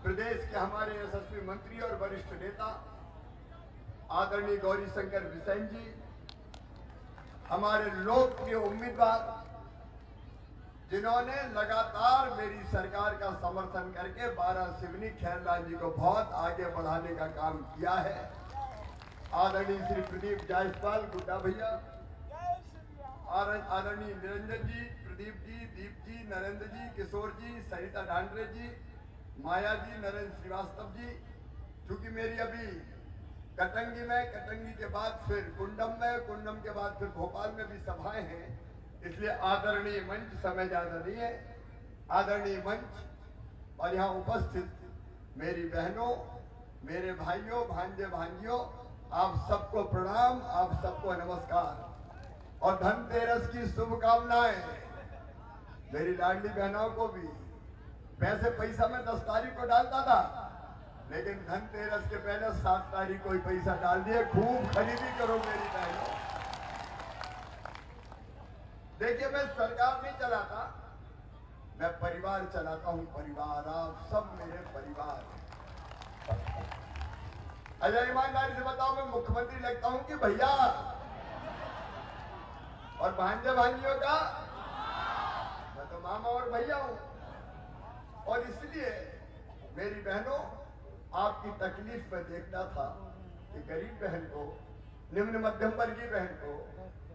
प्रदेश के हमारे यशस्वी मंत्री और वरिष्ठ नेता आदरणीय गौरीशंकर बिसेन जी, हमारे लोकप्रिय उम्मीदवार जिन्होंने लगातार मेरी सरकार का समर्थन करके बारासिवनी खैरलाल जी को बहुत आगे बढ़ाने का काम किया है, आदरणीय श्री प्रदीप जायसवाल गुड्डा भैया, आदरणीय निरंजन जी, प्रदीप जी, दीप जी, नरेंद्र जी, किशोर जी, सरिता डांडरे जी, माया जी, नरेंद्र श्रीवास्तव जी। चूंकि मेरी अभी कटंगी में, कटंगी के बाद फिर कुंडम में, कुंडम के बाद फिर भोपाल में भी सभाएं हैं, इसलिए आदरणीय मंच, समय ज्यादा नहीं है, आदरणीय मंच और यहाँ उपस्थित मेरी बहनों, मेरे भाइयों, भांजे भांजियों, आप सबको प्रणाम, आप सबको नमस्कार और धनतेरस की शुभकामनाएं। मेरी लाडली बहनों को भी पैसा मैं 10 तारीख को डालता था, लेकिन धनतेरस के पहले 7 तारीख को ही पैसा डाल दिए। खूब खरीदी करो मेरी बहनों। देखिए, मैं सरकार नहीं चलाता, मैं परिवार चलाता हूं। परिवार, आप सब मेरे परिवार। अजय ईमानदारी से बताओ, मैं मुख्यमंत्री लगता हूं कि भैया? और भांजे भांजियों का मैं तो मामा और भैया हूं। और इसलिए मेरी बहनों, आपकी तकलीफ में देखता था कि गरीब बहन को, निम्न मध्यम वर्गीय बहन को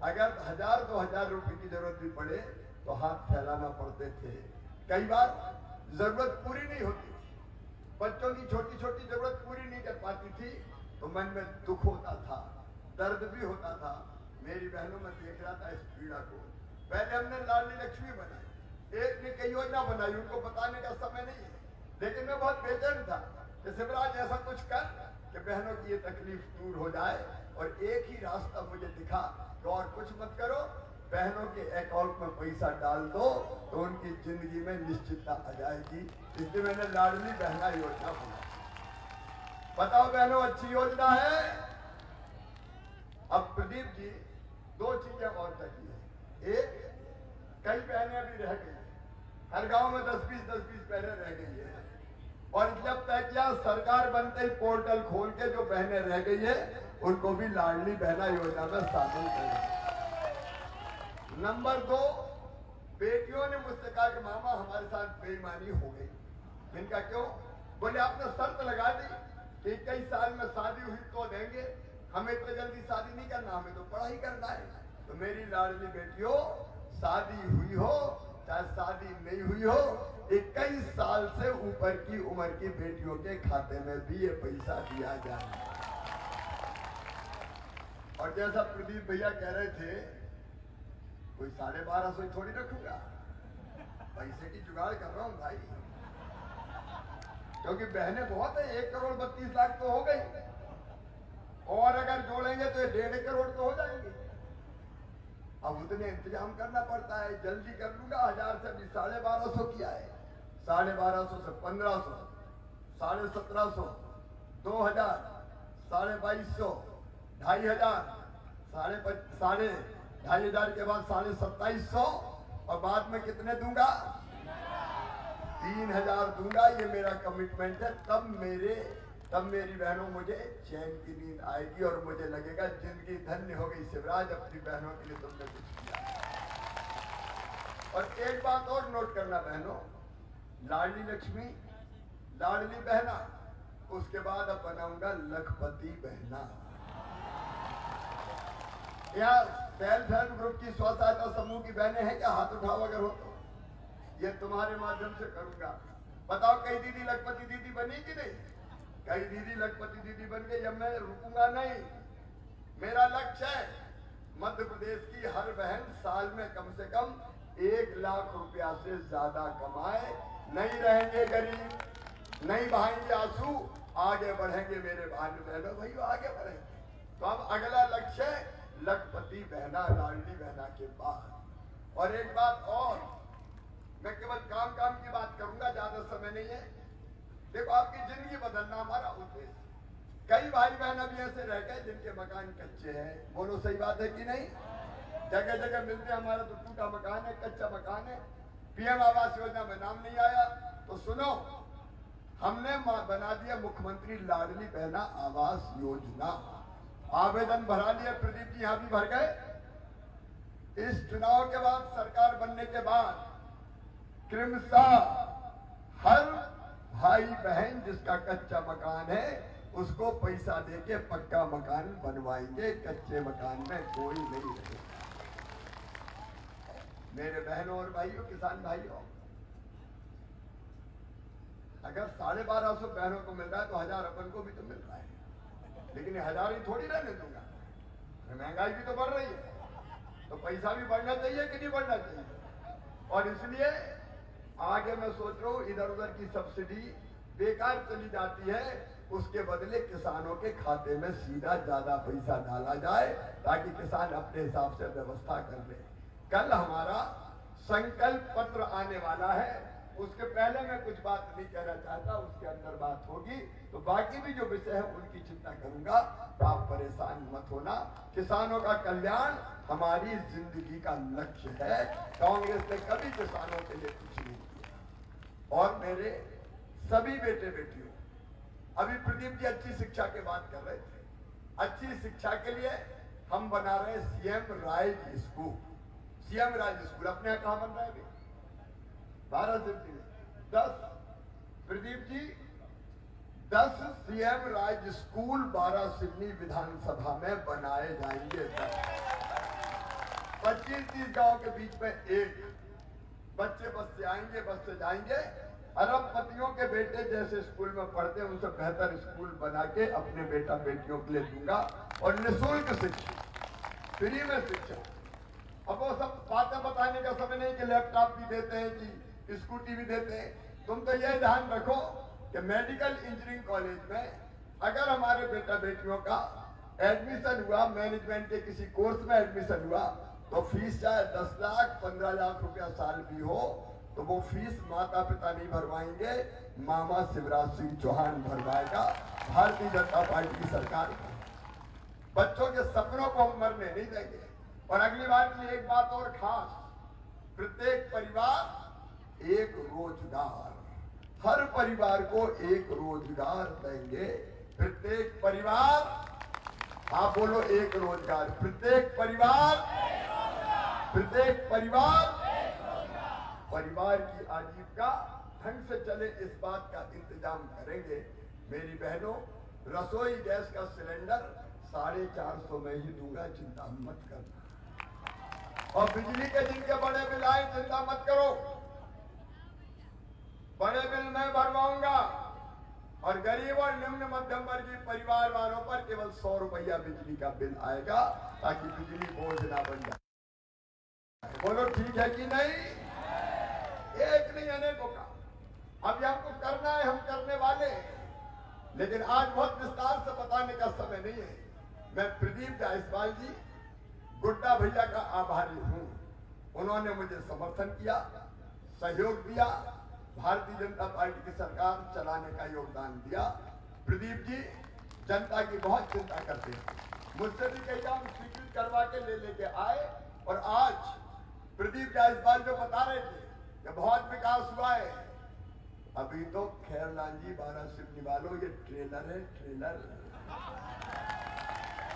अगर 1000-2000 रुपए की जरूरत भी पड़े तो हाथ फैलाना पड़ते थे। कई बार जरूरत पूरी नहीं होती, बच्चों की छोटी छोटी जरूरत पूरी नहीं कर पाती थी, तो मन में दुख होता था, दर्द भी होता था। मेरी बहनों में देख रहा था इस पीड़ा को। पहले हमने लाडली लक्ष्मी बनाई, एक ने कई योजना बनाई, उनको बताने का समय नहीं है, लेकिन मैं बहुत बेचैन था कि शिवराज ऐसा कुछ कर कि बहनों की ये तकलीफ दूर हो जाए। और एक ही रास्ता मुझे दिखा कि और कुछ मत करो, बहनों के अकाउंट में पैसा डाल दो तो उनकी जिंदगी में निश्चितता आ जाएगी। इसलिए मैंने लाडली बहना योजना बनाई। बताओ बहनों, अच्छी योजना है। अब प्रदीप जी 2 चीजें और कही है। एक, कई बहनें अभी रह गई, हर गांव में 10-20 बहनें रह गई है, और जब तय किया सरकार बनते ही पोर्टल खोल के जो बहनें रह गई है उनको भी लाडली बहना योजना में शामिल करें। नंबर 2, बेटियों ने मुझसे कहा कि मामा हमारे साथ बेईमानी हो गई। इनका क्यों? बोले आपने शर्त लगा दी कि 21 साल में शादी हुई तो देंगे, हमें इतनी जल्दी शादी नहीं करना, हमें तो पढ़ाई करना है। तो मेरी लाडली बेटियों, शादी हुई हो चाहे शादी नहीं हुई हो, 21 साल से ऊपर की उम्र की बेटियों के खाते में भी ये पैसा दिया जाए। और जैसा प्रदीप भैया कह रहे थे, कोई 1250 थोड़ी रखूंगा, पैसे की जुगाड़ कर रहा हूं भाई, क्योंकि बहनें बहुत है, 1,32,00,000 तो हो गई, और अगर जोड़ेंगे तो 1.5 करोड़ तो हो जाएंगे। अब उतने इंतजाम करना पड़ता है। जल्दी कर लूंगा, 1000 से अभी 1250 किया है, 1250 से 1500, 1750, 2000, 2250, 2500, 2500 के बाद 2750, और बाद में कितने दूंगा? 3000 दूंगा। ये मेरा कमिटमेंट है। तब मेरी बहनों मुझे चैन की नींद आएगी और मुझे लगेगा जिंदगी धन्य हो गई, शिवराज अपनी बहनों के लिए तुमने कुछ किया। और एक बात और नोट करना बहनों, लाडली लक्ष्मी, लाडली बहना, उसके बाद अब बनाऊंगा लखपति बहना। यहाँ सेल्फ हेल्प ग्रुप की स्व सहायता समूह की बहनें हैं क्या? हाथ उठाओ अगर हो तो। ये तुम्हारे माध्यम से करूंगा। बताओ, कई दीदी लखपति दीदी बनी कि नहीं? कई दीदी लखपति दीदी बन गई। अब मैं रुकूंगा नहीं। मेरा लक्ष्य है मध्य प्रदेश की हर बहन साल में कम से कम 1 लाख रुपया से ज्यादा कमाए। नहीं रहेंगे गरीब, नहीं बहाएंगे आंसू, आगे बढ़ेंगे मेरे भाई बहनों, भाइयों आगे बढ़ेंगे। तो अब अगला लक्ष्य है लखपति बहना, लाडली बहना के बाद। और एक बात और, मैं केवल काम की बात करूंगा, ज्यादा समय नहीं है। देखो, आपकी जिंदगी बदलना हमारा उद्देश्य। कई भाई बहन अभी ऐसे रह गए जिनके मकान कच्चे हैं। बोलो सही बात है कि नहीं? जगह जगह मिलते, हमारा तो टूटा मकान है, कच्चा मकान है, पीएम आवास योजना में नाम नहीं आया। तो सुनो, हमने बना दिया मुख्यमंत्री लाडली बहना आवास योजना। आवेदन भरा लिया, प्रदीप जी यहां भी भर गए। इस चुनाव के बाद, सरकार बनने के बाद क्रमशः हर भाई बहन जिसका कच्चा मकान है उसको पैसा देके पक्का मकान बनवाएंगे। कच्चे मकान में कोई नहीं रहेगा। मेरे बहनों और भाइयों, किसान भाइयों, अगर 1250 बहनों को मिल रहा है तो 1000 अपन को भी तो मिल रहा है, लेकिन 1000 ही थोड़ी रहने दूंगा। महंगाई भी तो बढ़ रही है, तो पैसा भी बढ़ना चाहिए कि नहीं बढ़ना चाहिए। और इसलिए आगे मैं सोच रहा हूं, इधर उधर की सब्सिडी बेकार चली जाती है, उसके बदले किसानों के खाते में सीधा ज्यादा पैसा डाला जाए ताकि किसान अपने हिसाब से व्यवस्था कर ले। कल हमारा संकल्प पत्र आने वाला है, उसके पहले मैं कुछ बात नहीं कहना चाहता, उसके अंदर बात होगी। तो बाकी भी जो विषय है उनकी चिंता करूंगा, आप परेशान मत होना। किसानों का कल्याण हमारी जिंदगी का लक्ष्य है। कांग्रेस ने कभी किसानों के लिए कुछ नहीं किया। और मेरे सभी बेटे बेटियों, अभी प्रदीप जी अच्छी शिक्षा की बात कर रहे थे। अच्छी शिक्षा के लिए हम बना रहे हैं CM rise school. CM rise school अपने यहां कहां बन रहा है अभी? 12 सिटी में 10। Pradeep ji 10 CM rise school 12 Sydney विधानसभा में बनाए जाएंगे। 25-30 गांव के बीच में एक। बच्चे बस से आएंगे, बस से जाएंगे। अरबपतियों के बेटे जैसे स्कूल में पढ़ते हैं उनसे बेहतर स्कूल बना के अपने बेटा बेटियों के लिए दूंगा। और निःशुल्क शिक्षा, फ्री में शिक्षा। अब वो सब बातें बताने का समय नहीं कि लैपटॉप भी देते हैं कि स्कूटी भी देते हैं। तुम तो ये ध्यान रखो कि मेडिकल इंजीनियरिंग कॉलेज में अगर हमारे बेटा बेटियों का एडमिशन हुआ, मैनेजमेंट के किसी कोर्स में एडमिशन हुआ, तो फीस चाहे 10 लाख 15 लाख रुपया साल भी हो, तो वो फीस माता पिता नहीं भरवाएंगे, मामा शिवराज सिंह चौहान भरवाएगा, भारतीय जनता पार्टी की सरकार। बच्चों के सपनों को हम मरने नहीं देंगे। और अगली बार की एक बात और खास, प्रत्येक परिवार एक रोजगार, हर परिवार को एक रोजगार देंगे। प्रत्येक परिवार, आप बोलो एक रोजगार। प्रत्येक परिवार परिवार की आजीविका ढंग से चले, इस बात का इंतजाम करेंगे। मेरी बहनों, रसोई गैस का सिलेंडर 450 में ही दूंगा, चिंता मत करना। और बिजली के जिनके बड़े बिल आए, चिंता मत करो, बड़े बिल मैं भरवाऊंगा। और गरीब और निम्न मध्यम वर्गीय परिवार वालों पर केवल 100 रुपया बिजली का बिल आएगा, ताकि बिजली बोझ ना बन जाए। बोलो ठीक है कि नहीं? एक नहीं अनेकों का। अभी हमको करना है, हम करने वाले हैं। लेकिन आज बहुत विस्तार से बताने का समय नहीं है। मैं प्रदीप जायसवाल जी, गुड्डा भैया का आभारी हूं। उन्होंने मुझे समर्थन किया, सहयोग दिया, भारतीय जनता पार्टी की सरकार चलाने का योगदान दिया। प्रदीप जी जनता की बहुत चिंता करते हैं। मुझसे भी कई काम स्वीकृत करवा के लेके आए। और आज प्रदीप जायसवाल जो बता रहे थे कि बहुत विकास हुआ है, अभी तो खैरलाल जी 12 सिडनी वालों, ये ट्रेलर है, ट्रेलर।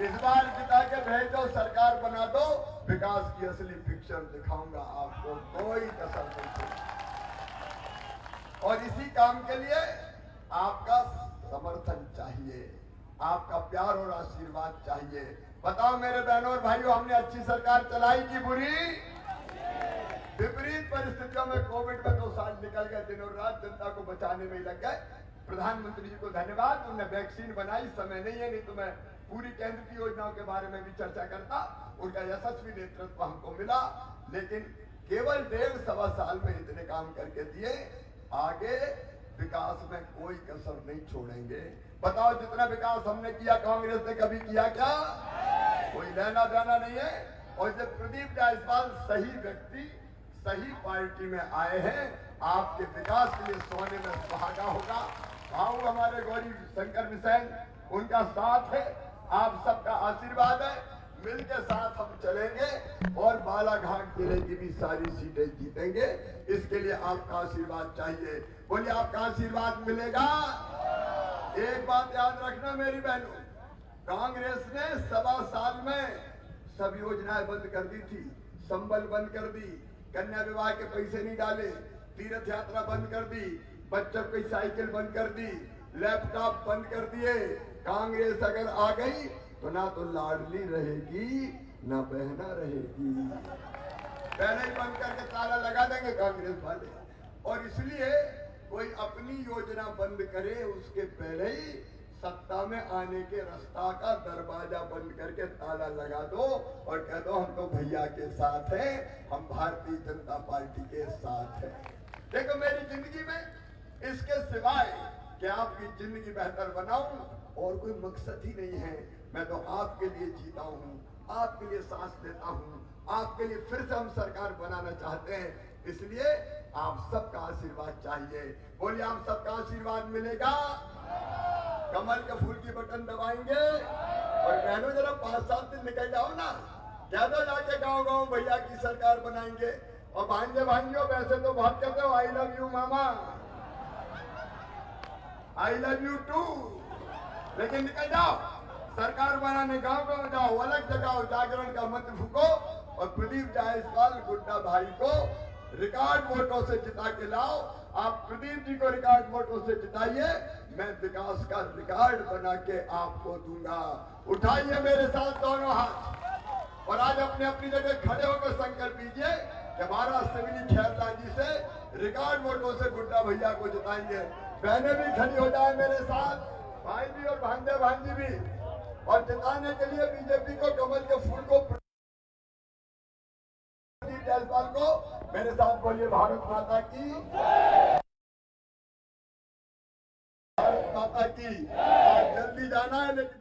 इस बार जिता के भेजो, सरकार बना दो, विकास की असली पिक्चर दिखाऊंगा आपको, कोई कसर नहीं। और इसी काम के लिए आपका समर्थन चाहिए, आपका प्यार और आशीर्वाद चाहिए। बताओ मेरे बहनों और भाइयों, हमने अच्छी सरकार चलाई कि बुरी? विपरीत परिस्थितियों में कोविड में 2 साल निकल गए, दिनों रात जनता को बचाने में लग गए। प्रधानमंत्री जी को धन्यवाद, उन्होंने वैक्सीन बनाई। समय नहीं है, नहीं तो मैं पूरी केंद्र की योजनाओं के बारे में भी चर्चा करता। उनका यशस्वी नेतृत्व हमको मिला, लेकिन केवल 1.5-1.25 साल में इतने काम करके दिए। आगे विकास में कोई कसर नहीं छोड़ेंगे। बताओ, जितना विकास हमने किया कांग्रेस ने कभी किया क्या? कोई लेना देना नहीं है। और जब प्रदीप जायसवाल सही व्यक्ति सही पार्टी में आए हैं, आपके विकास के लिए सोने में सुहागा होगा। भाऊ हमारे गौरी शंकर बिसेन, उनका साथ है, आप सबका आशीर्वाद है। मिल के साथ हम चलेंगे और बालाघाट जिले की भी सारी सीटें जीतेंगे। इसके लिए आपका आशीर्वाद चाहिए। बोलिए, आपका आशीर्वाद मिलेगा? एक बात याद रखना मेरी बहनों, कांग्रेस ने 1.25 साल में सब योजनाएं बंद कर दी थी। संबल बंद कर दी, कन्या विवाह के पैसे नहीं डाले, तीर्थ यात्रा बंद कर दी, बच्चों की साइकिल बंद कर दी, लैपटॉप बंद कर दिए। कांग्रेस अगर आ गई तो ना तो लाडली रहेगी ना बहना रहेगी। पहले ही बंद करके ताला लगा देंगे कांग्रेस वाले। और इसलिए कोई अपनी योजना बंद करे उसके पहले ही सत्ता में आने के रास्ता का दरवाजा बंद करके ताला लगा दो और कह दो हम तो भैया के साथ हैं, हम भारतीय जनता पार्टी के साथ हैं। देखो मेरी जिंदगी में इसके सिवाय कि आपकी जिंदगी बेहतर बनाऊं और कोई मकसद ही नहीं है। मैं तो आपके लिए जीता हूं, आपके लिए सांस लेता हूं, आपके लिए फिर से हम सरकार बनाना चाहते हैं। इसलिए आप सबका आशीर्वाद चाहिए। बोलिए, आप सबका आशीर्वाद मिलेगा? कमल के फूल की बटन दबाएंगे। और बहनों जरा 5-7 दिन निकल जाओ ना, कह दो जाके गांव गांव भैया की सरकार बनाएंगे। और भांजे भांजियों वैसे तो बहुत कहते हो I love you mama, I love you too, लेकिन निकल जाओ सरकार बनाने, गांव गांव जाओ, अलग जगह जागरण का मंत्र फूको और प्रदीप जायसवाल गुड्डा भाई को रिकॉर्ड वोटों से जिता के लाओ। आप प्रदीप जी को रिकॉर्ड वोटों से जिताइए, मैं विकास का रिकॉर्ड बना के आपको दूंगा। उठाइए मेरे साथ दोनों हाथ और आज अपने अपनी जगह खड़े होकर संकल्प लीजिए कि हमारा सिविली खैरला जी से रिकॉर्ड वोटों से गुड्डा भैया को जिताएंगे। बहनें भी खड़ी हो जाए मेरे साथ, भाई भी और भांजे भांजी भी। और जिताने के लिए बीजेपी को, कमल के फूल को, प्रदीप जायसवाल को मेरे साथ बोलिए भारत माता की, भारत माता की। आज जल्दी जाना है लेकिन